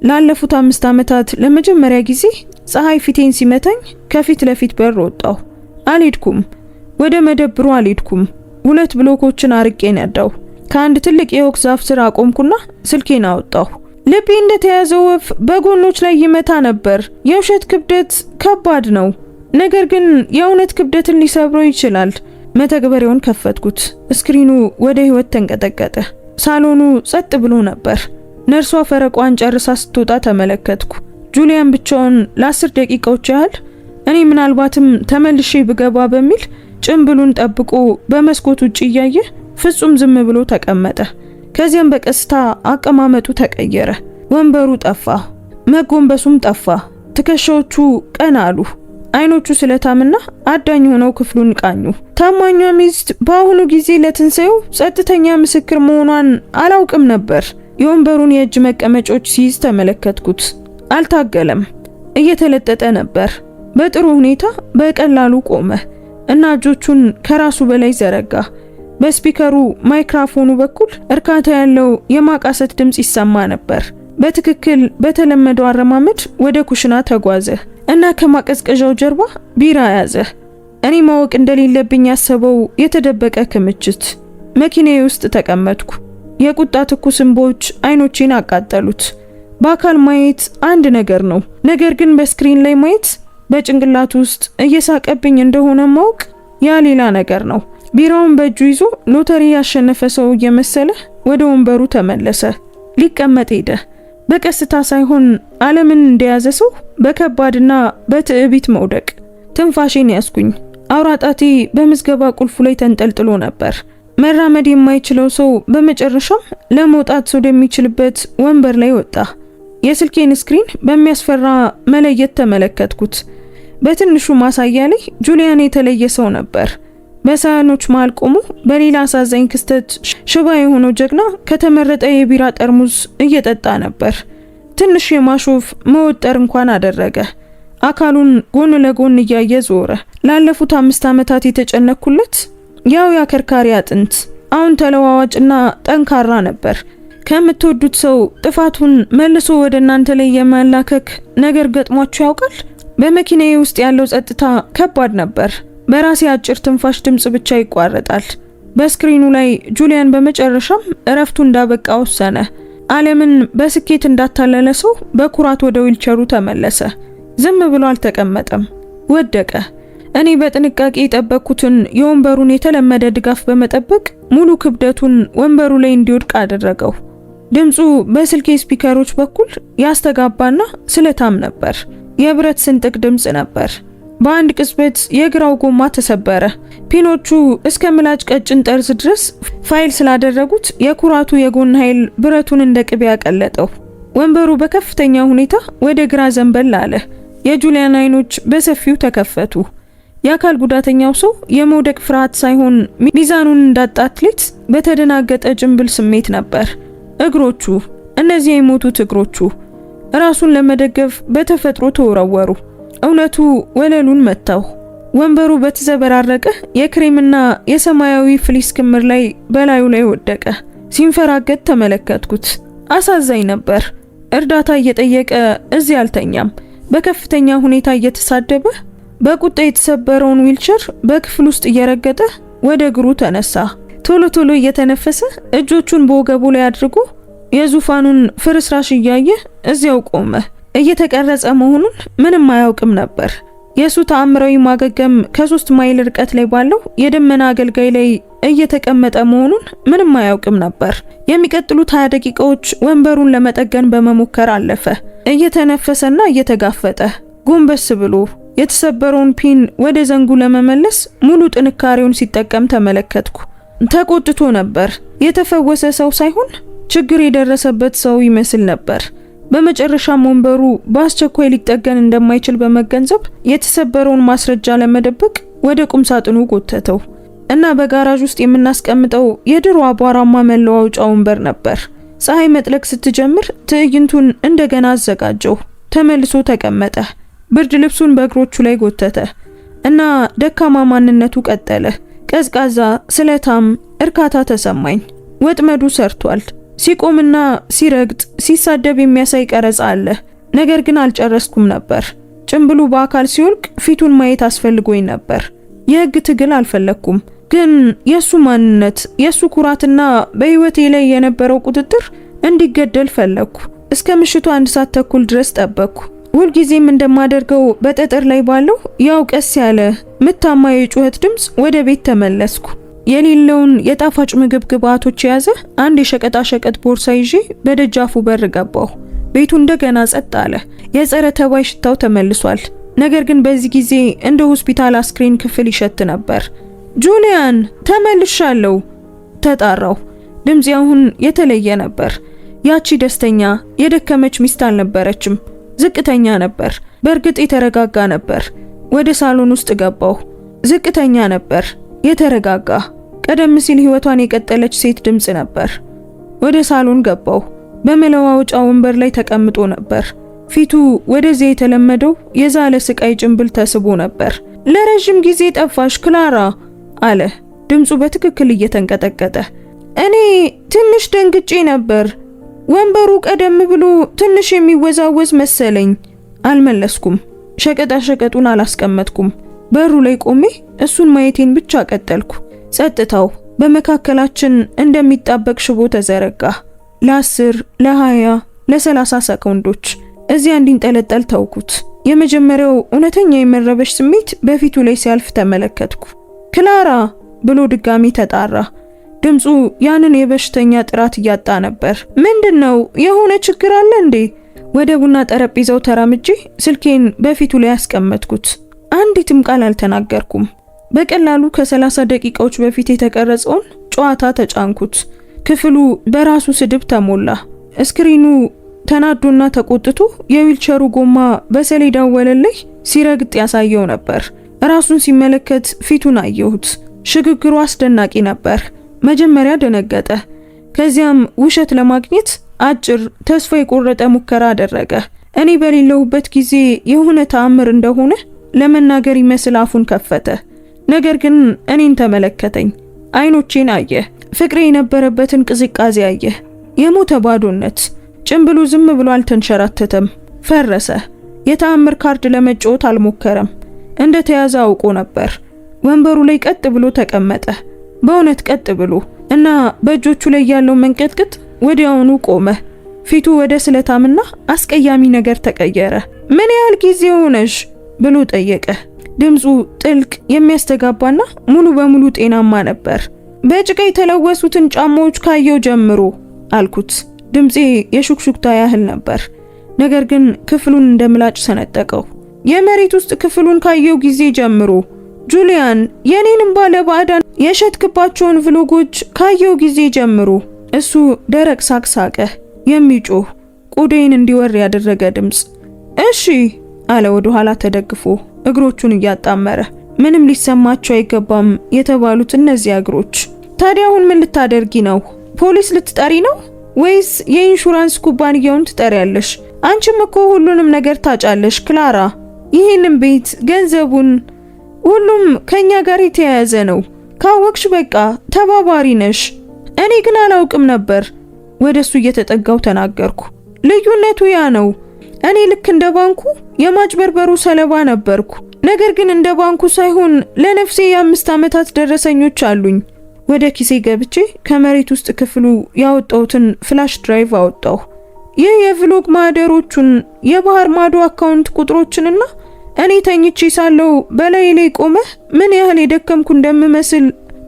ላለፉት 5 ዓመታት ለመጀመሪያ ጊዜ ፀሐይ ፊቴን ሲመታኝ ከፊት ለፊት በር ወጣሁ። አልሄድኩም፣ ወደ መደብሩ አልሄድኩም። 2 ብሎኮችን አርቄ ነዳው። ከአንድ ትልቅ የኦክ ዛፍ ስር አቆምኩና ስልኬን አወጣሁ። ልቤ እንደተያዘው ወፍ በጎኖች ላይ ይመታ ነበር። የውሸት ክብደት ከባድ ነው፣ ነገር ግን የእውነት ክብደትን ሊሰብረው ይችላል። መተግበሪያውን ከፈትኩት። ስክሪኑ ወደ ህይወት ተንቀጠቀጠ። ሳሎኑ ጸጥ ብሎ ነበር። ነርሷ ፈረቋን ጨርሳ ስትወጣ ተመለከትኩ። ጁሊያን ብቻውን ለ10 ደቂቃዎች ያህል እኔ ምናልባትም ተመልሼ ብገባ በሚል ጭምብሉን ጠብቆ በመስኮት ውጭ እያየ ፍጹም ዝም ብሎ ተቀመጠ። ከዚያም በቀስታ አቀማመጡ ተቀየረ። ወንበሩ ጠፋ፣ መጎንበሱም ጠፋ። ትከሻዎቹ ቀና አሉ። አይኖቹ ስለታምና አዳኝ ሆነው ክፍሉን ቃኙ። ታማኟ ሚስት በአሁኑ ጊዜ ለትንሳኤው ጸጥተኛ ምስክር መሆኗን አላውቅም ነበር። የወንበሩን የእጅ መቀመጫዎች ሲይዝ ተመለከትኩት። አልታገለም፣ እየተለጠጠ ነበር። በጥሩ ሁኔታ በቀላሉ ቆመ እና እጆቹን ከራሱ በላይ ዘረጋ። በስፒከሩ ማይክሮፎኑ በኩል እርካታ ያለው የማቃሰት ድምጽ ይሰማ ነበር። በትክክል በተለመደው አረማመድ ወደ ኩሽና ተጓዘ እና ከማቀዝቀዣው ጀርባ ቢራ ያዘ። እኔ ማወቅ እንደሌለብኝ ያሰበው የተደበቀ ክምችት። መኪናዬ ውስጥ ተቀመጥኩ። የቁጣ ትኩስ እንባዎች አይኖቼን አቃጠሉት። በአካል ማየት አንድ ነገር ነው፣ ነገር ግን በስክሪን ላይ ማየት፣ በጭንቅላት ውስጥ እየሳቀብኝ እንደሆነ ማወቅ ያ ሌላ ነገር ነው። ቢራውን በእጁ ይዞ ሎተሪ ያሸነፈ ሰው እየመሰለ ወደ ወንበሩ ተመለሰ። ሊቀመጥ ሄደ። በቀስታ ሳይሆን ዓለምን እንደያዘ ሰው በከባድና በትዕቢት መውደቅ። ትንፋሼን ያስኩኝ። አውራ ጣቴ በምዝገባ ቁልፉ ላይ ተንጠልጥሎ ነበር። መራመድ የማይችለው ሰው በመጨረሻም ለመውጣት ወደሚችልበት ወንበር ላይ ወጣ። የስልኬን ስክሪን በሚያስፈራ መለየት ተመለከትኩት። በትንሹ ማሳያ ላይ ጁሊያን የተለየ ሰው ነበር። በሳህኖች መሃል ቆሞ በሌላ አሳዛኝ ክስተት ሽባ የሆነው ጀግና ከተመረጠ የቢራ ጠርሙስ እየጠጣ ነበር። ትንሽ የማሾፍ መወጠር እንኳን አደረገ። አካሉን ጎን ለጎን እያየ ዞረ። ላለፉት 5 ዓመታት የተጨነኩለት ያው ያከርካሪ አጥንት አሁን ተለዋዋጭና ጠንካራ ነበር። ከምትወዱት ሰው ጥፋቱን መልሶ ወደ እናንተ ላይ የማላከክ ነገር ገጥሟችሁ ያውቃል? በመኪናዬ ውስጥ ያለው ጸጥታ ከባድ ነበር። በራሴ አጭር ትንፋሽ ድምጽ ብቻ ይቋረጣል። በስክሪኑ ላይ ጁሊያን በመጨረሻም እረፍቱ እንዳበቃ ወሰነ። ዓለምን በስኬት እንዳታለለ ሰው በኩራት ወደ ዊልቸሩ ተመለሰ። ዝም ብሎ አልተቀመጠም፣ ወደቀ። እኔ በጥንቃቄ የጠበቅኩትን የወንበሩን የተለመደ ድጋፍ በመጠበቅ ሙሉ ክብደቱን ወንበሩ ላይ እንዲወድቅ አደረገው። ድምፁ በስልኬ ስፒከሮች በኩል ያስተጋባና ስለታም ነበር። የብረት ስንጥቅ ድምጽ ነበር። በአንድ ቅጽበት የግራው ጎማ ተሰበረ። ፒኖቹ እስከ ምላጭ ቀጭን ጠርዝ ድረስ ፋይል ስላደረጉት የኩራቱ የጎን ኃይል ብረቱን እንደ ቅቤ ያቀለጠው። ወንበሩ በከፍተኛ ሁኔታ ወደ ግራ ዘንበል አለ። የጁሊያን አይኖች በሰፊው ተከፈቱ። የአካል ጉዳተኛው ሰው የመውደቅ ፍርሃት ሳይሆን ሚዛኑን እንዳጣ አትሌት በተደናገጠ ጭንብል ስሜት ነበር። እግሮቹ፣ እነዚህ የሞቱት እግሮቹ ራሱን ለመደገፍ በተፈጥሮ ተወረወሩ። እውነቱ ወለሉን መታው። ወንበሩ በተዘበራረቀ የክሬምና የሰማያዊ ፍሊስ ክምር ላይ በላዩ ላይ ወደቀ። ሲንፈራገጥ ተመለከትኩት። አሳዛኝ ነበር። እርዳታ እየጠየቀ እዚህ አልተኛም። በከፍተኛ ሁኔታ እየተሳደበ በቁጣ የተሰበረውን ዊልቸር በክፍል ውስጥ እየረገጠ ወደ እግሩ ተነሳ። ቶሎ ቶሎ እየተነፈሰ እጆቹን በወገቡ ላይ አድርጎ የዙፋኑን ፍርስራሽ እያየ እዚያው ቆመ። እየተቀረጸ መሆኑን ምንም አያውቅም ነበር። የሱ ተአምራዊ ማገገም ከ3 ማይል ርቀት ላይ ባለው የደመና አገልጋይ ላይ እየተቀመጠ መሆኑን ምንም አያውቅም ነበር። የሚቀጥሉት 20 ደቂቃዎች ወንበሩን ለመጠገን በመሞከር አለፈ። እየተነፈሰና እየተጋፈጠ ጎንበስ ብሎ የተሰበረውን ፒን ወደ ዘንጉ ለመመለስ ሙሉ ጥንካሬውን ሲጠቀም ተመለከትኩ። ተቆጥቶ ነበር። የተፈወሰ ሰው ሳይሆን ችግር የደረሰበት ሰው ይመስል ነበር። በመጨረሻም ወንበሩ በአስቸኳይ ሊጠገን እንደማይችል በመገንዘብ የተሰበረውን ማስረጃ ለመደበቅ ወደ ቁም ሳጥኑ ጎተተው እና በጋራዥ ውስጥ የምናስቀምጠው የድሮ አቧራማ መለዋወጫ ወንበር ነበር። ፀሐይ መጥለቅ ስትጀምር ትዕይንቱን እንደገና አዘጋጀው። ተመልሶ ተቀመጠ። ብርድ ልብሱን በእግሮቹ ላይ ጎተተ እና ደካማ ማንነቱ ቀጠለ። ቀዝቃዛ፣ ስለታም እርካታ ተሰማኝ። ወጥመዱ ሰርቷል። ሲቆምና ሲረግጥ ሲሳደብ የሚያሳይ ቀረጻ አለ። ነገር ግን አልጨረስኩም ነበር። ጭንብሉ በአካል ሲወልቅ ፊቱን ማየት አስፈልጎኝ ነበር። የህግ ትግል አልፈለኩም። ግን የሱ ማንነት፣ የሱ ኩራትና በህይወቴ ላይ የነበረው ቁጥጥር እንዲገደል ፈለኩ። እስከ ምሽቱ 1 ሰዓት ተኩል ድረስ ጠበቅኩ። ሁልጊዜም እንደማደርገው በጠጠር ላይ ባለው ያው ቀስ ያለ ምታማ የጩኸት ድምፅ ወደ ቤት ተመለስኩ። የሌለውን የጣፋጭ ምግብ ግብአቶች የያዘ አንድ የሸቀጣ ሸቀጥ ቦርሳ ይዤ በደጃፉ በር ገባሁ። ቤቱ እንደገና ጸጥ አለ። የጸረ ተባይ ሽታው ተመልሷል። ነገር ግን በዚህ ጊዜ እንደ ሆስፒታል አስክሬን ክፍል ይሸት ነበር። ጁሊያን ተመልሻለሁ ተጣራው። ድምፄ አሁን የተለየ ነበር። ያቺ ደስተኛ የደከመች ሚስት አልነበረችም። ዝቅተኛ ነበር። በእርግጥ የተረጋጋ ነበር። ወደ ሳሎን ውስጥ ገባሁ። ዝቅተኛ ነበር፣ የተረጋጋ። ቀደም ሲል ህይወቷን የቀጠለች ሴት ድምጽ ነበር። ወደ ሳሎን ገባሁ። በመለዋወጫ ወንበር ላይ ተቀምጦ ነበር። ፊቱ ወደዚህ የተለመደው የዛለ ስቃይ ጭንብል ተስቦ ነበር። ለረጅም ጊዜ ጠፋሽ ክላራ አለ፣ ድምፁ በትክክል እየተንቀጠቀጠ። እኔ ትንሽ ደንግጬ ነበር። ወንበሩ ቀደም ብሎ ትንሽ የሚወዛወዝ መሰለኝ። አልመለስኩም። ሸቀጣ ሸቀጡን አላስቀመጥኩም። በሩ ላይ ቆሜ እሱን ማየቴን ብቻ ቀጠልኩ። ጸጥታው በመካከላችን እንደሚጣበቅ ሽቦ ተዘረጋ። ለ10 ለ20 ለ30 ሰኮንዶች እዚያ እንዲንጠለጠል ተውኩት። የመጀመሪያው እውነተኛ የመረበሽ ስሜት በፊቱ ላይ ሲያልፍ ተመለከትኩ። ክላራ ብሎ ድጋሚ ተጣራ። ድምፁ ያንን የበሽተኛ ጥራት እያጣ ነበር። ምንድነው? የሆነ ችግር አለ እንዴ? ወደ ቡና ጠረጴዛው ተራምጄ ስልኬን በፊቱ ላይ ያስቀመጥኩት። አንዲትም ቃል አልተናገርኩም። በቀላሉ ከ30 ደቂቃዎች በፊት የተቀረጸውን ጨዋታ ተጫንኩት። ክፍሉ በራሱ ስድብ ተሞላ። ስክሪኑ ተናዶና ተቆጥቶ የዊልቸሩ ጎማ በሰሌዳው ወለል ላይ ሲረግጥ ያሳየው ነበር። ራሱን ሲመለከት ፊቱን አየሁት። ሽግግሩ አስደናቂ ነበር። መጀመሪያ ደነገጠ። ከዚያም ውሸት ለማግኘት አጭር ተስፋ የቆረጠ ሙከራ አደረገ። እኔ በሌለሁበት ጊዜ የሆነ ተአምር እንደሆነ ለመናገር ይመስል አፉን ከፈተ። ነገር ግን እኔን ተመለከተኝ። አይኖቼን አየ። ፍቅሬ የነበረበትን ቅዝቃዜ አየ። የሞተ ባዶነት። ጭንብሉ ዝም ብሎ አልተንሸራተተም፣ ፈረሰ። የተአምር ካርድ ለመጫወት አልሞከረም። እንደ ተያዘ አውቆ ነበር። ወንበሩ ላይ ቀጥ ብሎ ተቀመጠ። በእውነት ቀጥ ብሎ እና በእጆቹ ላይ ያለው መንቀጥቀጥ ወዲያውኑ ቆመ። ፊቱ ወደ ስለታምና አስቀያሚ ነገር ተቀየረ። ምን ያህል ጊዜ ሆነሽ ብሎ ጠየቀ። ድምፁ ጥልቅ የሚያስተጋባና ሙሉ በሙሉ ጤናማ ነበር። በጭቃ የተለወሱትን ጫማዎች ካየው ጀምሮ አልኩት። ድምፄ የሹክሹክታ ያህል ነበር፣ ነገር ግን ክፍሉን እንደምላጭ ሰነጠቀው። የመሬት ውስጥ ክፍሉን ካየው ጊዜ ጀምሮ ጁሊያን፣ የኔንም ባለ ባዕዳን የሸጥክባቸውን ቭሎጎች ካየው ጊዜ ጀምሮ። እሱ ደረቅ ሳቅ ሳቀ፣ የሚጮህ ቆዳዬን እንዲወር ያደረገ ድምፅ። እሺ አለ ወደ ኋላ ተደግፎ እግሮቹን እያጣመረ። ምንም ሊሰማቸው አይገባም የተባሉት እነዚያ እግሮች። ታዲያ አሁን ምን ልታደርጊ ነው? ፖሊስ ልትጠሪ ነው ወይስ የኢንሹራንስ ኩባንያውን ትጠሪያለሽ? አንቺም እኮ ሁሉንም ነገር ታጫለሽ ክላራ። ይህንን ቤት፣ ገንዘቡን፣ ሁሉም ከኛ ጋር የተያያዘ ነው። ካወቅሽ በቃ ተባባሪ ነሽ። እኔ ግን አላውቅም ነበር። ወደሱ እየተጠጋው ተናገርኩ። ልዩነቱ ያ ነው። እኔ ልክ እንደ ባንኩ የማጭበርበሩ ሰለባ ነበርኩ። ነገር ግን እንደ ባንኩ ሳይሆን ለነፍሴ የ5 ዓመታት ደረሰኞች አሉኝ። ወደ ኪሴ ገብቼ ከመሬት ውስጥ ክፍሉ ያወጣሁትን ፍላሽ ድራይቭ አወጣሁ። ይህ የቭሎግ ማህደሮቹን፣ የባህር ማዶ አካውንት ቁጥሮችንና እኔ ተኝቼ ሳለው በላይ ላይ ቆመህ ምን ያህል የደከምኩ እንደምመስል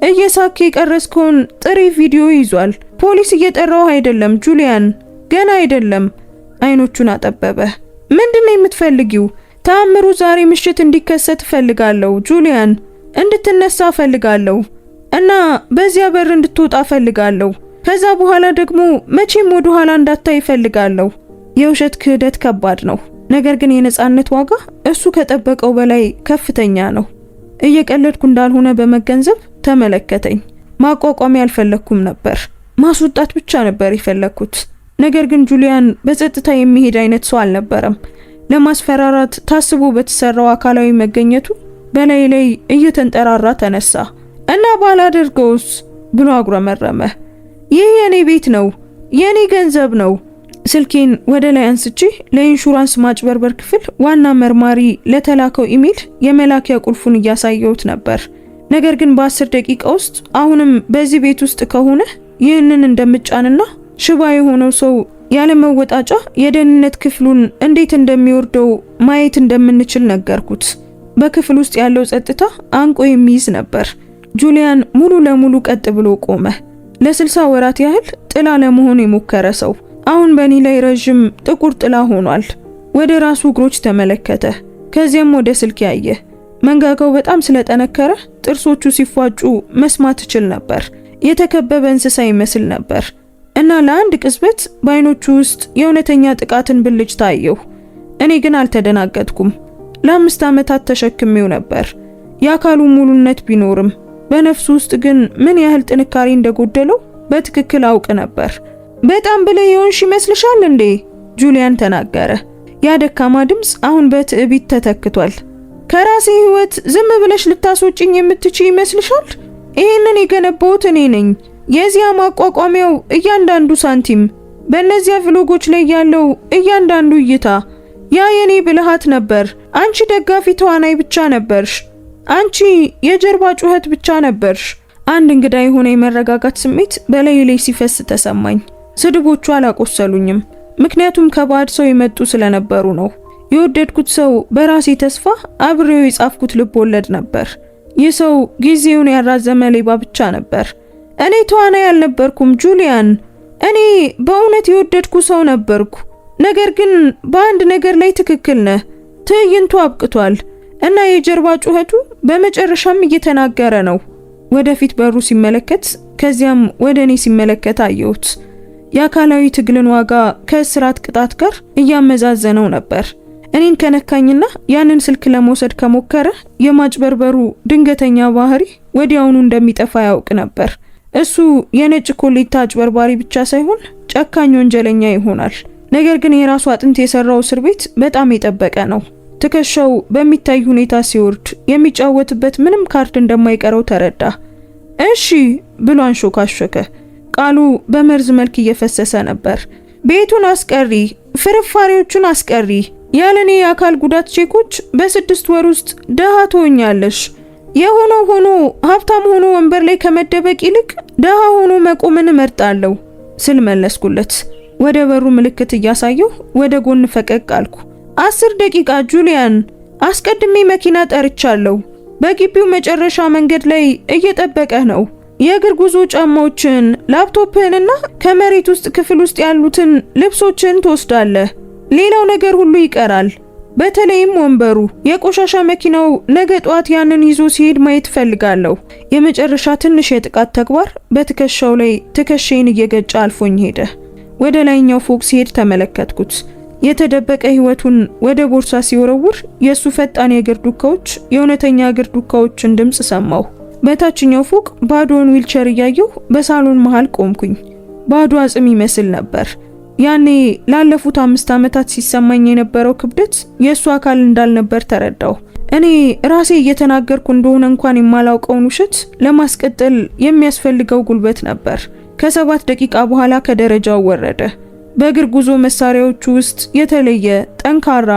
እየሳክ የቀረስከውን ጥሬ ቪዲዮ ይዟል። ፖሊስ እየጠራው አይደለም ጁሊያን፣ ገና አይደለም። አይኖቹን አጠበበ። ምንድነው የምትፈልጊው? ተአምሩ ዛሬ ምሽት እንዲከሰት ፈልጋለሁ ጁሊያን። እንድትነሳ ፈልጋለሁ እና በዚያ በር እንድትወጣ ፈልጋለሁ። ከዛ በኋላ ደግሞ መቼም ወደ ኋላ እንዳታይ ፈልጋለሁ። የውሸት ክህደት ከባድ ነው፣ ነገር ግን የነጻነት ዋጋ እሱ ከጠበቀው በላይ ከፍተኛ ነው። እየቀለድኩ እንዳልሆነ በመገንዘብ ተመለከተኝ። ማቋቋም ያልፈለኩም ነበር፣ ማስወጣት ብቻ ነበር የፈለኩት። ነገር ግን ጁሊያን በጸጥታ የሚሄድ አይነት ሰው አልነበረም። ለማስፈራራት ታስቦ በተሰራው አካላዊ መገኘቱ በላይ ላይ እየተንጠራራ ተነሳ እና ባላደርገውስ ብሎ አጉረመረመ። ይህ የኔ ቤት ነው፣ የኔ ገንዘብ ነው። ስልኬን ወደ ላይ አንስቼ ለኢንሹራንስ ማጭበርበር ክፍል ዋና መርማሪ ለተላከው ኢሜል የመላኪያ ቁልፉን እያሳየሁት ነበር። ነገር ግን በ10 ደቂቃ ውስጥ አሁንም በዚህ ቤት ውስጥ ከሆነ ይህንን እንደምጫንና ሽባ የሆነው ሰው ያለ መወጣጫ የደህንነት ክፍሉን እንዴት እንደሚወርደው ማየት እንደምንችል ነገርኩት። በክፍል ውስጥ ያለው ጸጥታ አንቆ የሚይዝ ነበር። ጁሊያን ሙሉ ለሙሉ ቀጥ ብሎ ቆመ። ለ60 ወራት ያህል ጥላ ለመሆን የሞከረ ሰው አሁን በእኔ ላይ ረጅም ጥቁር ጥላ ሆኗል። ወደ ራሱ እግሮች ተመለከተ። ከዚያም ወደ ስልክ ያየ። መንጋጋው በጣም ስለጠነከረ ጥርሶቹ ሲፏጩ መስማት እችል ነበር። የተከበበ እንስሳ ይመስል ነበር እና ለአንድ ቅጽበት በአይኖቹ ውስጥ የእውነተኛ ጥቃትን ብልጭታ አየሁ። እኔ ግን አልተደናገጥኩም። ለ5 ዓመታት ተሸክሜው ነበር። የአካሉ ሙሉነት ቢኖርም በነፍሱ ውስጥ ግን ምን ያህል ጥንካሬ እንደጎደለው በትክክል አውቅ ነበር። በጣም ብለህ የሆንሽ ይመስልሻል እንዴ? ጁሊያን ተናገረ። ያ ደካማ ድምፅ አሁን በትዕቢት ተተክቷል። ከራሴ ህይወት ዝም ብለሽ ልታስወጪኝ የምትችይ ይመስልሻል? ይሄንን የገነባሁት እኔ ነኝ። የዚያ ማቋቋሚያው እያንዳንዱ ሳንቲም፣ በእነዚያ ፍሎጎች ላይ ያለው እያንዳንዱ እይታ፣ ያ የኔ ብልሃት ነበር። አንቺ ደጋፊ ተዋናይ ብቻ ነበርሽ። አንቺ የጀርባ ጩኸት ብቻ ነበርሽ። አንድ እንግዳ የሆነ የመረጋጋት ስሜት በላይ ላይ ሲፈስ ተሰማኝ። ስድቦቹ አላቆሰሉኝም፣ ምክንያቱም ከባድ ሰው የመጡ ስለነበሩ ነው። የወደድኩት ሰው በራሴ ተስፋ አብሬው የጻፍኩት ልብ ወለድ ነበር። ይህ ሰው ጊዜውን ያራዘመ ሌባ ብቻ ነበር። እኔ ተዋናይ አልነበርኩም ጁሊያን። እኔ በእውነት የወደድኩ ሰው ነበርኩ። ነገር ግን በአንድ ነገር ላይ ትክክል ነህ። ትዕይንቱ አብቅቷል እና የጀርባ ጩኸቱ በመጨረሻም እየተናገረ ነው። ወደፊት በሩ ሲመለከት ከዚያም ወደ እኔ ሲመለከት አየሁት። የአካላዊ ትግልን ዋጋ ከእስራት ቅጣት ጋር እያመዛዘነው ነበር። እኔን ከነካኝና ያንን ስልክ ለመውሰድ ከሞከረ የማጭበርበሩ ድንገተኛ ባህሪ ወዲያውኑ እንደሚጠፋ ያውቅ ነበር። እሱ የነጭ ኮሌታ አጭበርባሪ ብቻ ሳይሆን ጨካኝ ወንጀለኛ ይሆናል። ነገር ግን የራሱ አጥንት የሰራው እስር ቤት በጣም የጠበቀ ነው። ትከሻው በሚታይ ሁኔታ ሲወርድ የሚጫወትበት ምንም ካርድ እንደማይቀረው ተረዳ። እሺ ብሎ አንሾካሾከ። ቃሉ በመርዝ መልክ እየፈሰሰ ነበር። ቤቱን አስቀሪ፣ ፍርፋሪዎቹን አስቀሪ። ያለኔ የአካል ጉዳት ቼኮች በ6 ወር ውስጥ ደሃ ትሆኛለሽ። የሆነው ሆኖ ሀብታም ሆኖ ወንበር ላይ ከመደበቅ ይልቅ ደሃ ሆኖ መቆምን እመርጣለሁ ስል መለስኩለት። ወደ በሩ ምልክት እያሳየው ወደ ጎን ፈቀቅ አልኩ። 10 ደቂቃ ጁሊያን፣ አስቀድሜ መኪና ጠርቻለሁ። በግቢው መጨረሻ መንገድ ላይ እየጠበቀህ ነው። የእግር ጉዞ ጫማዎችን፣ ላፕቶፕህንና ከመሬት ውስጥ ክፍል ውስጥ ያሉትን ልብሶችን ትወስዳለህ። ሌላው ነገር ሁሉ ይቀራል፣ በተለይም ወንበሩ። የቆሻሻ መኪናው ነገ ጧት ያንን ይዞ ሲሄድ ማየት ፈልጋለሁ። የመጨረሻ ትንሽ የጥቃት ተግባር በትከሻው ላይ ትከሻዬን እየገጫ አልፎኝ ሄደ። ወደ ላይኛው ፎቅ ሲሄድ ተመለከትኩት። የተደበቀ ህይወቱን ወደ ቦርሳ ሲወረውር የሱ ፈጣን የእግር ዱካዎች፣ የእውነተኛ እግር ዱካዎችን ድምጽ ሰማሁ። በታችኛው ፎቅ ባዶውን ዊልቸር እያየሁ በሳሎን መሃል ቆምኩኝ። ባዶ አጽም ይመስል ነበር። ያኔ ላለፉት 5 ዓመታት ሲሰማኝ የነበረው ክብደት የሱ አካል እንዳልነበር ተረዳሁ። እኔ ራሴ እየተናገርኩ እንደሆነ እንኳን የማላውቀውን ውሸት ለማስቀጠል የሚያስፈልገው ጉልበት ነበር። ከ7 ደቂቃ በኋላ ከደረጃው ወረደ። በእግር ጉዞ መሳሪያዎቹ ውስጥ የተለየ ጠንካራ፣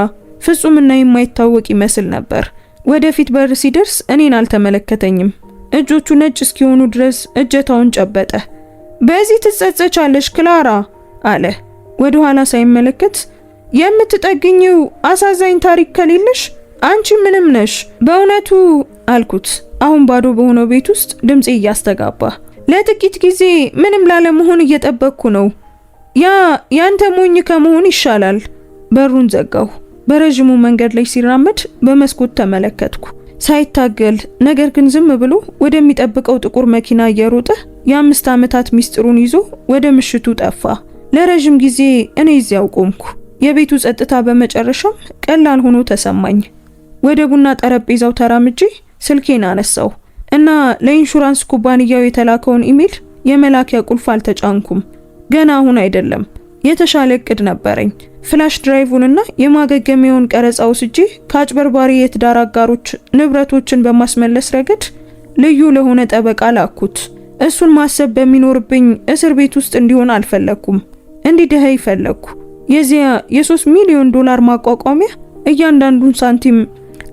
ፍጹምና የማይታወቅ ይመስል ነበር። ወደፊት በር ሲደርስ እኔን አልተመለከተኝም። እጆቹ ነጭ እስኪሆኑ ድረስ እጀታውን ጨበጠ። በዚህ ትጸጸቻለሽ ክላራ አለ። ወደ ኋላ ሳይመለከት የምትጠግኝው አሳዛኝ ታሪክ ከሌለሽ አንቺ ምንም ነሽ በእውነቱ አልኩት። አሁን ባዶ በሆነው ቤት ውስጥ ድምጼ እያስተጋባ፣ ለጥቂት ጊዜ ምንም ላለመሆን እየጠበቅኩ ነው። ያንተ ሞኝ ከመሆን ይሻላል። በሩን ዘጋሁ። በረጅሙ መንገድ ላይ ሲራመድ በመስኮት ተመለከትኩ። ሳይታገል ነገር ግን ዝም ብሎ ወደሚጠብቀው ጥቁር መኪና እየሮጠ የ5 ዓመታት ሚስጥሩን ይዞ ወደ ምሽቱ ጠፋ። ለረጅም ጊዜ እኔ እዚያው ቆምኩ። የቤቱ ጸጥታ በመጨረሻም ቀላል ሆኖ ተሰማኝ። ወደ ቡና ጠረጴዛው ተራምጄ ስልኬን አነሳው እና ለኢንሹራንስ ኩባንያው የተላከውን ኢሜል የመላኪያ ቁልፍ አልተጫንኩም። ገና አሁን አይደለም፣ የተሻለ እቅድ ነበረኝ። ፍላሽ ድራይቭንና የማገገሚያውን ቀረጻ ወስጄ ከአጭበርባሪ የትዳር አጋሮች ንብረቶችን በማስመለስ ረገድ ልዩ ለሆነ ጠበቃ ላኩት። እሱን ማሰብ በሚኖርብኝ እስር ቤት ውስጥ እንዲሆን አልፈለኩም። እንዲደኸይ ፈለኩ። የዚያ የ3 ሚሊዮን ዶላር ማቋቋሚያ እያንዳንዱን ሳንቲም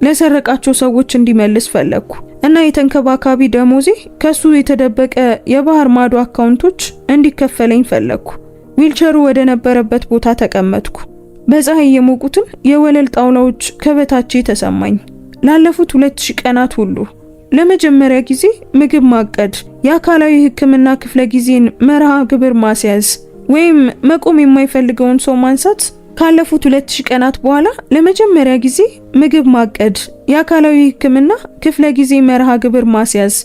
ለሰረቃቸው ሰዎች እንዲመልስ ፈለኩ። እና የተንከባካቢ ደሞዜ ከሱ የተደበቀ የባህር ማዶ አካውንቶች እንዲከፈለኝ ፈለግኩ። ዊልቸሩ ወደ ነበረበት ቦታ ተቀመጥኩ። በፀሐይ የሞቁትን የወለል ጣውላዎች ከበታቼ ተሰማኝ። ላለፉት 2000 ቀናት ሁሉ ለመጀመሪያ ጊዜ ምግብ ማቀድ፣ የአካላዊ ሕክምና ክፍለ ጊዜን መርሃ ግብር ማስያዝ ወይም መቆም የማይፈልገውን ሰው ማንሳት። ካለፉት 2000 ቀናት በኋላ ለመጀመሪያ ጊዜ ምግብ ማቀድ፣ የአካላዊ ሕክምና ክፍለ ጊዜ መርሃ ግብር ማስያዝ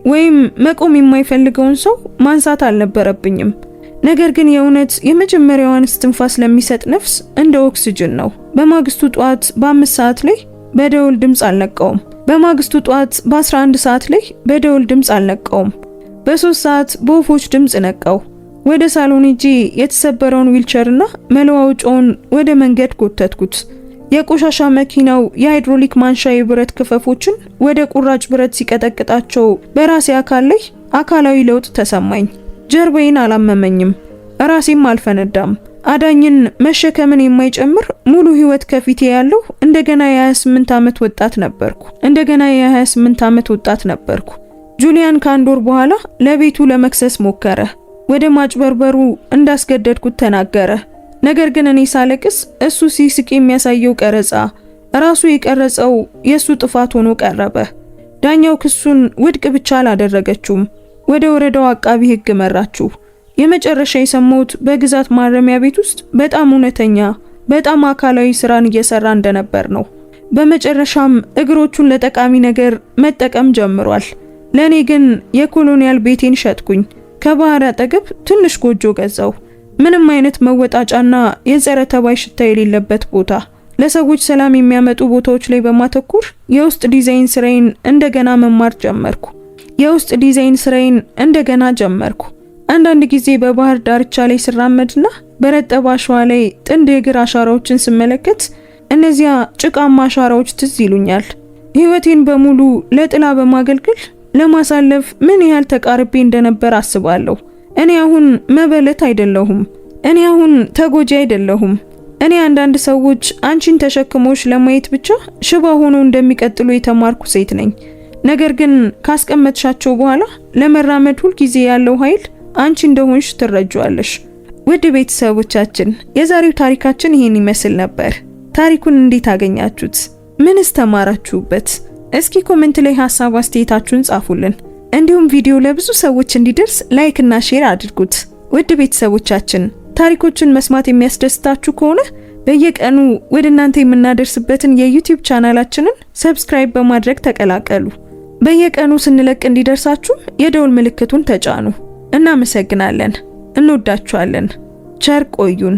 ወይም መቆም የማይፈልገውን ሰው ማንሳት አልነበረብኝም። ነገር ግን የእውነት የመጀመሪያዋን እስትንፋስ ለሚሰጥ ነፍስ እንደ ኦክሲጅን ነው። በማግስቱ ጧት በ5 ሰዓት ላይ በደውል ድምፅ አልነቃውም። በማግስቱ ጧት በ11 ሰዓት ላይ በደውል ድምፅ አልነቃውም። በ3 ሰዓት በወፎች ድምፅ ነቃው። ወደ ሳሎን ሄጄ የተሰበረውን ዊልቸርና መለዋወጫውን ወደ መንገድ ጎተትኩት። የቆሻሻ መኪናው የሃይድሮሊክ ማንሻ የብረት ክፈፎችን ወደ ቁራጭ ብረት ሲቀጠቅጣቸው በራሴ አካል ላይ አካላዊ ለውጥ ተሰማኝ። ጀርባዬን አላመመኝም፣ ራሴም አልፈነዳም። አዳኝን መሸከምን የማይጨምር ሙሉ ህይወት ከፊቴ ያለው እንደገና የ28 ዓመት ወጣት ነበርኩ። ጁሊያን ከአንድ ወር በኋላ ለቤቱ ለመክሰስ ሞከረ። ወደ ማጭበርበሩ እንዳስገደድኩት ተናገረ። ነገር ግን እኔ ሳለቅስ እሱ ሲስቅ የሚያሳየው ቀረጻ ራሱ የቀረጸው የሱ ጥፋት ሆኖ ቀረበ። ዳኛው ክሱን ውድቅ ብቻ አላደረገችውም፣ ወደ ወረዳው አቃቢ ህግ መራችው። የመጨረሻ የሰማሁት በግዛት ማረሚያ ቤት ውስጥ በጣም እውነተኛ፣ በጣም አካላዊ ስራን እየሰራ እንደነበር ነው። በመጨረሻም እግሮቹን ለጠቃሚ ነገር መጠቀም ጀምሯል። ለኔ ግን የኮሎኒያል ቤቴን ሸጥኩኝ። ከባህር አጠገብ ትንሽ ጎጆ ገዛው። ምንም አይነት መወጣጫና የጸረ ተባይ ሽታ የሌለበት ቦታ። ለሰዎች ሰላም የሚያመጡ ቦታዎች ላይ በማተኮር የውስጥ ዲዛይን ስራዬን እንደገና መማር ጀመርኩ። አንዳንድ ጊዜ በባህር ዳርቻ ላይ ስራመድና በረጠበ አሸዋ ላይ ጥንድ የእግር አሻራዎችን ስመለከት እነዚያ ጭቃማ አሻራዎች ትዝ ይሉኛል። ህይወቴን በሙሉ ለጥላ በማገልገል ለማሳለፍ ምን ያህል ተቃርቤ እንደነበር አስባለሁ። እኔ አሁን መበለት አይደለሁም። እኔ አሁን ተጎጂ አይደለሁም። እኔ አንዳንድ ሰዎች አንቺን ተሸክሞሽ ለማየት ብቻ ሽባ ሆኖ እንደሚቀጥሉ የተማርኩ ሴት ነኝ። ነገር ግን ካስቀመጥሻቸው በኋላ ለመራመድ ሁሉ ጊዜ ያለው ኃይል አንቺ እንደሆንሽ ትረጃለሽ። ውድ ቤተሰቦቻችን የዛሬው ታሪካችን ይሄን ይመስል ነበር። ታሪኩን እንዴት አገኛችሁት? ምንስ ተማራችሁበት? እስኪ ኮሜንት ላይ ሐሳብ አስተያየታችሁን ጻፉልን። እንዲሁም ቪዲዮ ለብዙ ሰዎች እንዲደርስ ላይክ እና ሼር አድርጉት። ውድ ቤተሰቦቻችን ታሪኮችን መስማት የሚያስደስታችሁ ከሆነ በየቀኑ ወደ እናንተ የምናደርስበትን የዩቲዩብ ቻናላችንን ሰብስክራይብ በማድረግ ተቀላቀሉ። በየቀኑ ስንለቅ እንዲደርሳችሁ የደውል ምልክቱን ተጫኑ። እናመሰግናለን። እንወዳችኋለን። ቸር ቆዩን።